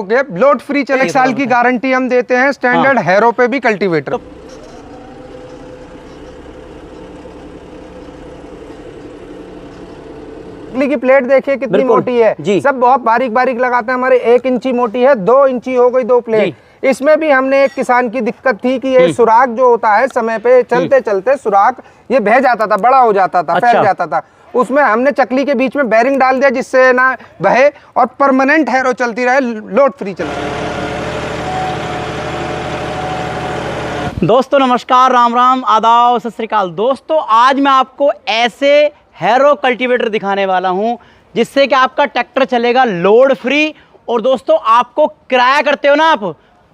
के load free चले, 1 साल की गारंटी हम देते हैं स्टैंडर्ड हैरो पे भी कल्टीवेटर। की प्लेट देखिए कितनी मोटी है जी। सब बहुत बारीक बारीक लगाते हैं, हमारे 1 इंची मोटी है, 2 इंची हो गई 2 प्लेट। इसमें भी हमने एक किसान की दिक्कत थी कि ये सुराख जो होता है समय पे चलते चलते सुराख ये बह जाता था, बड़ा हो जाता था, फैल जाता था। उसमें हमने चकली के बीच में बैरिंग डाल दिया जिससे ना बहे और परमानेंट हैरो चलती रहे, लोड फ्री चलती रहे। दोस्तों नमस्कार, राम राम, आदाब, सत श्री अकाल। दोस्तों आज मैं आपको ऐसे हैरो कल्टीवेटर दिखाने वाला हूं जिससे कि आपका ट्रैक्टर चलेगा लोड फ्री। और दोस्तों आपको किराया करते हो ना आप,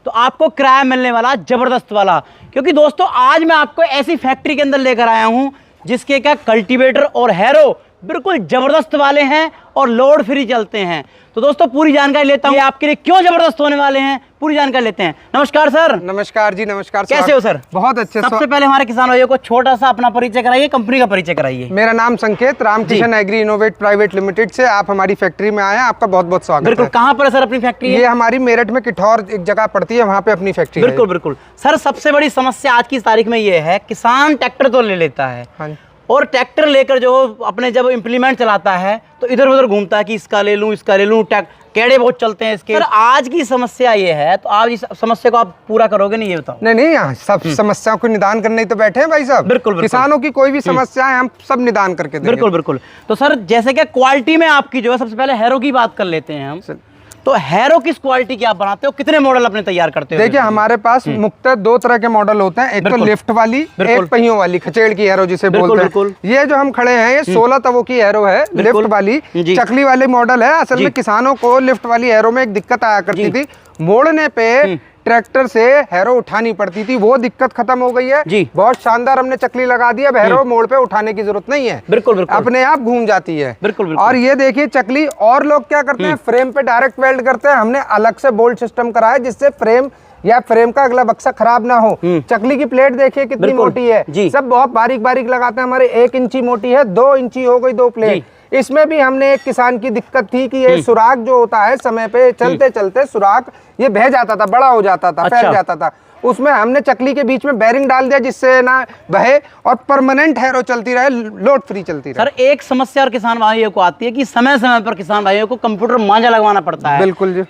तो आपको किराया मिलने वाला जबरदस्त वाला, क्योंकि दोस्तों आज मैं आपको ऐसी फैक्ट्री के अंदर लेकर आया हूं जिसके क्या कल्टीवेटर और हैरो बिल्कुल जबरदस्त वाले हैं और लोड फ्री चलते हैं। तो दोस्तों पूरी जानकारी लेता हूँ आपके लिए क्यों जबरदस्त होने वाले हैं, पूरी जानकारी लेते हैं। नमस्कार सर। नमस्कार जी, नमस्कार। कैसे हो सर? बहुत अच्छे। सबसे पहले हमारे किसान भाइयों को छोटा सा अपना परिचय कराइए, कंपनी का परिचय कराइए। मेरा नाम Sanket Ramkishan agri innovate private limited से आप हमारी फैक्ट्री में आए हैं, आपका बहुत बहुत स्वागत। बिल्कुल। कहाँ पर है सर अपनी फैक्ट्री? ये हमारी मेरठ में किठौर एक जगह पड़ती है, वहाँ पे अपनी फैक्ट्री। बिल्कुल बिल्कुल सर। सबसे बड़ी समस्या आज की तारीख में ये है, किसान ट्रैक्टर तो ले लेता है और ट्रैक्टर लेकर जो अपने जब इम्प्लीमेंट चलाता है तो इधर उधर घूमता है कि इसका ले लूं, इसका ले लूं, केड़े बहुत चलते हैं इसके। सर आज की समस्या ये है, तो आज इस समस्या को आप पूरा करोगे नहीं, ये बताओ। नहीं, यहाँ सब समस्याओं को निदान करने तो बैठे हैं भाई साहब। बिल्कुल। किसानों की कोई भी समस्या है हम सब निदान करके देंगे। बिल्कुल बिल्कुल। तो सर जैसे कि क्वालिटी में आपकी जो है, सबसे पहले हैरो की बात कर लेते हैं हम। तो हैरो किस क्वालिटी की आप बनाते हो, कितने मॉडल अपने तैयार करते हो? देखिए हमारे पास मुख्यतः 2 तरह के मॉडल होते हैं, एक तो लिफ्ट वाली, एक पहियों वाली, खचेड़ की हैरो जिसे बोलते हैं। ये जो हम खड़े हैं ये 16 तवों की हैरो है, लिफ्ट वाली, चकली वाली मॉडल है। असल में किसानों को लिफ्ट वाली हैरो में एक दिक्कत आया करती थी, मोड़ने पे ट्रैक्टर से हैरो उठानी पड़ती थी, वो दिक्कत खत्म हो गई है जी। बहुत शानदार हमने चकली लगा दी, अब हैरो मोड़ पे उठाने की जरूरत नहीं है। बिल्कुल बिल्कुल, अपने आप घूम जाती है। बिल्कुल। और ये देखिए चकली, और लोग क्या करते हैं फ्रेम पे डायरेक्ट वेल्ड करते हैं, हमने अलग से बोल्ट सिस्टम करा है जिससे फ्रेम या फ्रेम का अगला बक्सा खराब ना हो। चकली की प्लेट देखिए कितनी मोटी है, सब बहुत बारीक बारीक लगाते हैं, हमारे 1 इंची मोटी है, 2 इंची हो गई 2 प्लेट। इसमें भी हमने एक किसान की दिक्कत थी कि ये सुराख जो होता है समय पे चलते चलते सुराख ये बह जाता था, बड़ा हो जाता था, फैल जाता था। उसमें हमने चकली के बीच में बैरिंग डाल दिया जिससे ना बहे और परमानेंट हैरो चलती रहे, लोड फ्री चलती रहे। सर एक समस्या और किसान भाइयों को आती है कि समय समय पर किसान भाइयों को कंप्यूटर मांझा लगवाना पड़ता है। बिल्कुल जी।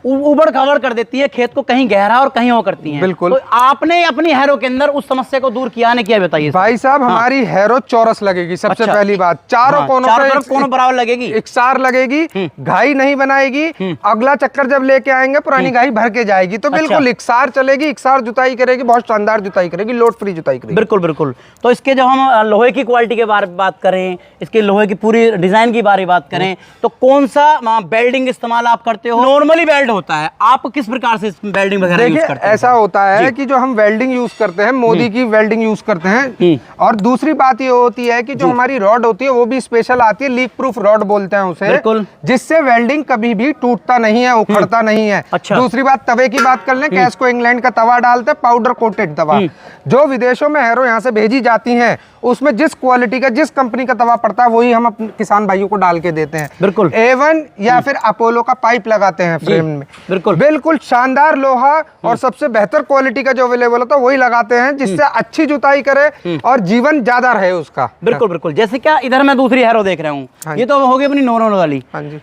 उबड़ खाबड़ कर देती है खेत को, कहीं गहरा और कहीं वो करती हैं। बिल्कुल। तो आपने अपनी हैरो के अंदर उस समस्या को दूर किया ने, क्या बताइए भाई साहब? हमारी हैरो चौरस लगेगी सबसे पहली बात, चारों कोनों बराबर लगेगी, इकसार लगेगी, घाई नहीं बनाएगी। अगला चक्कर जब लेके आएंगे पुरानी घाई भर के जाएगी, तो बिल्कुल इकसार चलेगी, इकसार जुताई करेगी, बहुत शानदार जुताई करेगी, लोड फ्री जुताई करेगी। बिल्कुल बिल्कुल। तो इसके जब हम लोहे की क्वालिटी के बारे में बात करें, इसके लोहे की पूरी डिजाइन की बारे में बात करें, तो कौन सा बेल्डिंग इस्तेमाल आप करते हो? नॉर्मली बेल्ट होता है, आप किस प्रकार से वेल्डिंग वगैरह यूज करते हैं? ऐसा होता है कि जो हम वेल्डिंग यूज करते हैं, मोदी की वेल्डिंग यूज करते हैं। और दूसरी बात ये होती है कि जो हमारी रॉड होती है वो भी स्पेशल आती है, लीक प्रूफ रॉड बोलते हैं उसे, जिससे वेल्डिंग कभी भी टूटता नहीं है, उखड़ता नहीं है। दूसरी बात तवे की बात कर लें, कैस्को इंग्लैंड का तवा डालते हैं, पाउडर कोटेड तवा। जो विदेशों में हैरो यहाँ से भेजी जाती है उसमें जिस क्वालिटी का, जिस कंपनी का तवा पड़ता है वही हम अपने किसान भाइयों को डाल के देते हैं। बिल्कुल। A1 या फिर अपोलो का पाइप लगाते हैं फ्रेम में। बिल्कुल शानदार लोहा और सबसे बेहतर क्वालिटी का जो अवेलेबल होता है वही लगाते हैं, जिससे अच्छी जुताई करे और जीवन ज्यादा रहे उसका। बिल्कुल बिल्कुल। जैसे क्या इधर मैं दूसरी हैरो देख रहा हूँ, ये तो हो गई अपनी नॉर्मल वाली।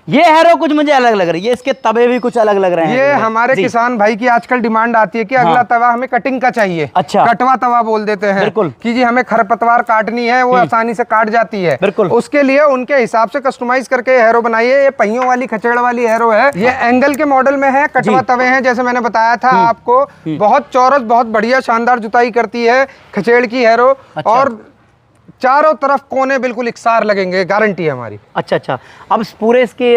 ये हैरो कुछ मुझे अलग लग रही है, इसके तवे भी कुछ अलग लग रहे हैं। ये हमारे किसान भाई की आजकल डिमांड आती है कि अगला तवा हमें कटिंग का चाहिए। अच्छा। कटवा तवा बोल देते हैं कि जी हमें खरपतवार काटनी है, वो आसानी से काट जाती है। बिल्कुल। उसके लिए उनके हिसाब से कस्टमाइज करके हैरो बनाइए। ये पहियों वाली खचेड़ वाली हैरो है, ये एंगल के मॉडल में है, कटवा तवे हैं जैसे मैंने बताया था आपको, बहुत चौरस, बहुत बढ़िया शानदार जुताई करती है खचेड़ की हैरो। और चारों तरफ कोने बिल्कुल इकसार लगेंगे, गारंटी है हमारी। अच्छा। अब पूरे इसके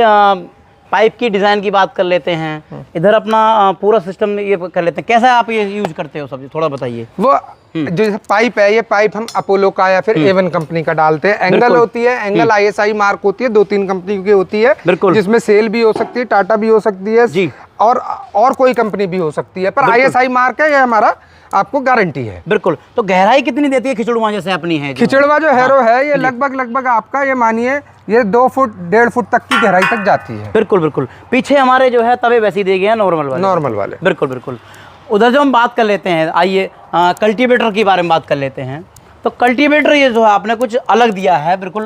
पाइप की डिजाइन की बात कर लेते हैं, इधर अपना पूरा सिस्टम ये कर लेते हैं। कैसा आप ये यूज करते हो सब, थोड़ा बताइए। वो जो पाइप है, ये पाइप हम अपोलो का या फिर A1 कंपनी का डालते हैं। एंगल होती है, एंगल ISI मार्क होती है, 2-3 कंपनी की होती है, जिसमें सेल भी हो सकती है, टाटा भी हो सकती है जी। और कोई कंपनी भी हो सकती है, पर ISI मार्क है, ये हमारा आपको गारंटी है। बिल्कुल। तो गहराई कितनी देती है खिचड़ुआ जैसे अपनी है? खिचड़ुआ जो हैरो है ये लगभग आपका ये मानिए ये 2 फुट 1.5 फुट तक की गहराई तक जाती है। बिल्कुल बिल्कुल। पीछे हमारे जो है तवे वैसे दिए गए हैं नॉर्मल वाले। बिल्कुल बिल्कुल। उधर जो हम बात कर लेते हैं, आइए कल्टीवेटर के बारे में बात कर लेते हैं। तो कल्टीवेटर ये जो है आपने कुछ अलग दिया है, बिल्कुल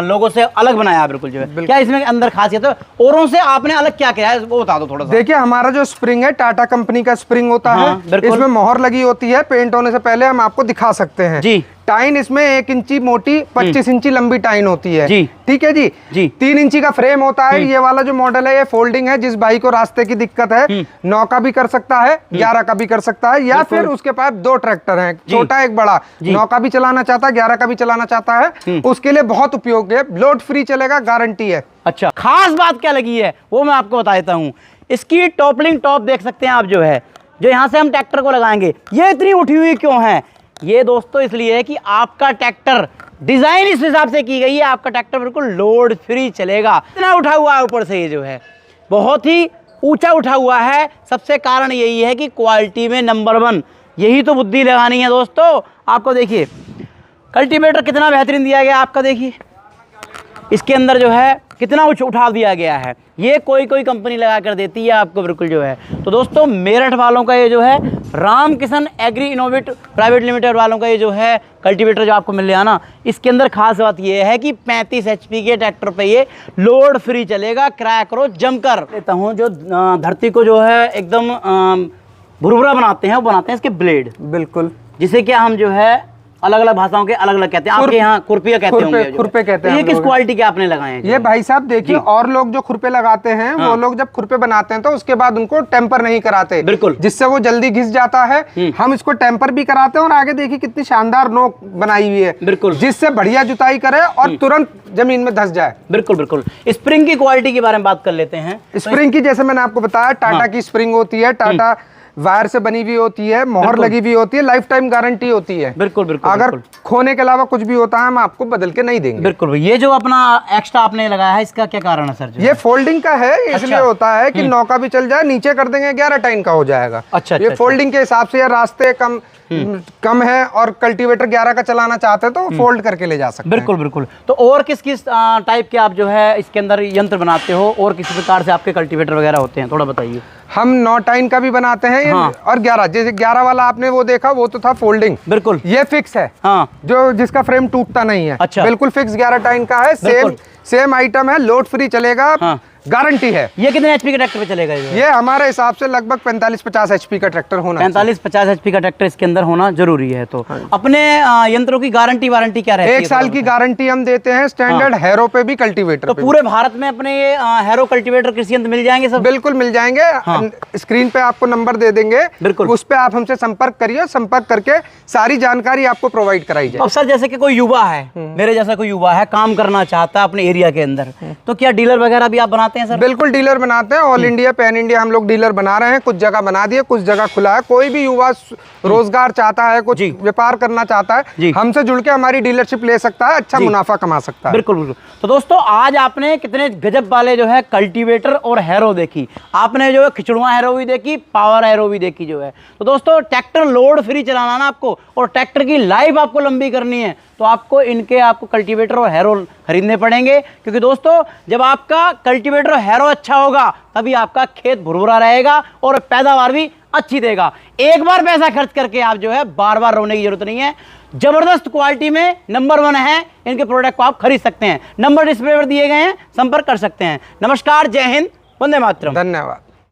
लोगों से अलग बनाया है, बिल्कुल जो है। क्या इसमें अंदर खासियत है, औरों से आपने अलग क्या किया है वो बता दो थोड़ा सा। देखिए हमारा जो स्प्रिंग है टाटा कंपनी का स्प्रिंग होता है, इसमें मोहर लगी होती है। पेंट होने से पहले हम आपको दिखा सकते हैं जी। टाइन इसमें 1 इंची मोटी 25 इंची लंबी टाइन होती है जी। ठीक है जी। 3 इंची का फ्रेम होता है। ये वाला जो मॉडल है ये फोल्डिंग है। जिस भाई को रास्ते की दिक्कत है 9 का भी कर सकता है, 11 का भी कर सकता है, या फिर उसके पास 2 ट्रैक्टर हैं, छोटा एक बड़ा, 9 का भी चलाना चाहता है, 11 का भी चलाना चाहता है, उसके लिए बहुत उपयोगी है। लोड फ्री चलेगा, गारंटी है। अच्छा, खास बात क्या लगी है वो मैं आपको बता देता हूँ। इसकी टॉपलिंग टॉप देख सकते हैं आप, जो है जो यहाँ से हम ट्रैक्टर को लगाएंगे, ये इतनी उठी हुई क्यों है? ये दोस्तों इसलिए है कि आपका ट्रैक्टर डिजाइन इस हिसाब से की गई है, आपका ट्रैक्टर बिल्कुल लोड फ्री चलेगा। इतना उठा हुआ है ऊपर से, ये जो है बहुत ही ऊंचा उठा हुआ है। सबसे कारण यही है कि क्वालिटी में नंबर 1, यही तो बुद्धि लगानी है दोस्तों आपको। देखिए कल्टीवेटर कितना बेहतरीन दिया गया आपका, देखिए इसके अंदर जो है कितना उठा दिया गया है। ये कोई कंपनी लगा कर देती है आपको, बिल्कुल जो है। तो दोस्तों मेरठ वालों का ये जो है Ramkishan agri innovate private limited वालों का ये जो है कल्टीवेटर जो आपको मिल रहा है ना, इसके अंदर खास बात ये है कि 35 HP के ट्रैक्टर पे ये लोड फ्री चलेगा। किराया करो जमकर। लेता हूँ जो धरती को जो है एकदम भुरभुरा बनाते हैं, वो बनाते हैं इसके ब्लेड, बिल्कुल, जिसे क्या हम जो है अलग अलग भाषाओं के अलग अलग कहते हैं। आपके यहाँ खुरपिया कहते होंगे, खुरपे कहते हैं। ये किस क्वालिटी के आपने लगाए हैं? ये भाई साहब देखिए, और लोग जो खुरपे लगाते हैं वो लोग जब खुरपे बनाते हैं तो उसके बाद उनको टेम्पर नहीं कराते, बिल्कुल, जिससे वो जल्दी घिस जाता है। हम इसको टेम्पर भी कराते हैं, और आगे देखिए कितनी शानदार नोक बनाई हुई है, बिल्कुल, जिससे बढ़िया जुताई करे और तुरंत जमीन में धस जाए। बिल्कुल बिल्कुल। स्प्रिंग की क्वालिटी के बारे में बात कर लेते हैं। स्प्रिंग की जैसे मैंने आपको बताया, टाटा की स्प्रिंग होती है, टाटा वायर से बनी हुई होती है, मोहर लगी हुई होती है, लाइफ टाइम गारंटी होती है। बिल्कुल बिल्कुल। अगर खोने के अलावा कुछ भी होता है हम आपको बदल के नहीं देंगे। बिल्कुल। ये जो अपना एक्स्ट्रा आपने लगाया है, इसका क्या कारण है सर? ये फोल्डिंग का है, इसलिए होता है कि 9 का भी चल जाए, नीचे कर देंगे 11 टाइन का हो जाएगा। अच्छा, ये फोल्डिंग के हिसाब से, रास्ते कम है और कल्टीवेटर 11 का चलाना चाहते हैं तो फोल्ड करके ले जा सकते हैं। बिल्कुल बिल्कुल। तो और किस किस टाइप के आप जो है इसके अंदर यंत्र बनाते हो, और किसी प्रकार से आपके कल्टीवेटर वगैरह होते हैं, थोड़ा बताइए। हम 9 टाइन का भी बनाते हैं, और 11, जैसे 11 वाला आपने वो देखा, वो तो था फोल्डिंग, बिल्कुल, ये फिक्स है, जो जिसका फ्रेम टूटता नहीं है। अच्छा, बिल्कुल फिक्स 11 टाइन का है, सेम आइटम है, लोड फ्री चलेगा, गारंटी है। ये कितने HP के ट्रैक्टर पे चलेगा? ये हमारे हिसाब से लगभग 45-50 HP का ट्रैक्टर होना, 45-50 HP का ट्रैक्टर इसके अंदर होना जरूरी है। तो अपने यंत्रों की गारंटी वारंटी क्या रहती है? 1 साल की गारंटी हम देते हैं, स्टैंडर्ड हैरो पे भी, कल्टीवेटर तो पूरे भारत में अपने ये हैरो कल्टीवेटर कृषि यंत्र मिल जाएंगे सब? बिल्कुल मिल जाएंगे। स्क्रीन पे आपको नंबर दे देंगे, बिल्कुल, उस पे आप हमसे संपर्क करिए, संपर्क करके सारी जानकारी आपको प्रोवाइड कराई जाए। अब सर जैसे कि कोई युवा है, मेरे जैसा कोई युवा है, काम करना चाहता है अपने एरिया के अंदर, तो क्या डीलर वगैरह भी आप बनाते हैं सर? बिल्कुल डीलर बनाते हैं, ऑल इंडिया पैन इंडिया हम लोग डीलर बना रहे हैं। कुछ जगह बना दिए, कुछ जगह खुला है। कोई भी युवा रोजगार चाहता है, कुछ व्यापार करना चाहता है, हमसे जुड़ के हमारी डीलरशिप ले सकता है, अच्छा मुनाफा कमा सकता है। बिल्कुल बिल्कुल। तो दोस्तों आज आपने कितने गजब वाले जो है कल्टीवेटर और हैरो देखी, आपने जो है खिचड़ुआ हैरो भी देखी, पावर हैरो भी देखी जो है। तो दोस्तों ट्रैक्टर लोड फ्री चलाना ना आपको, और ट्रैक्टर की लाइफ आपको लंबी करनी है, तो आपको कल्टीवेटर और हैरो खरीदने पड़ेंगे। क्योंकि दोस्तों जब आपका कल्टीवेटर और हैरो अच्छा होगा तभी आपका खेत भुरभुरा रहेगा और पैदावार भी अच्छी देगा। एक बार पैसा खर्च करके आप जो है बार बार रोने की जरूरत नहीं है। जबरदस्त क्वालिटी में नंबर 1 है, इनके प्रोडक्ट को आप खरीद सकते हैं। नंबर डिस्प्ले पर दिए गए हैं, संपर्क कर सकते हैं। नमस्कार, जय हिंद, वंदे मातरम। धन्यवाद।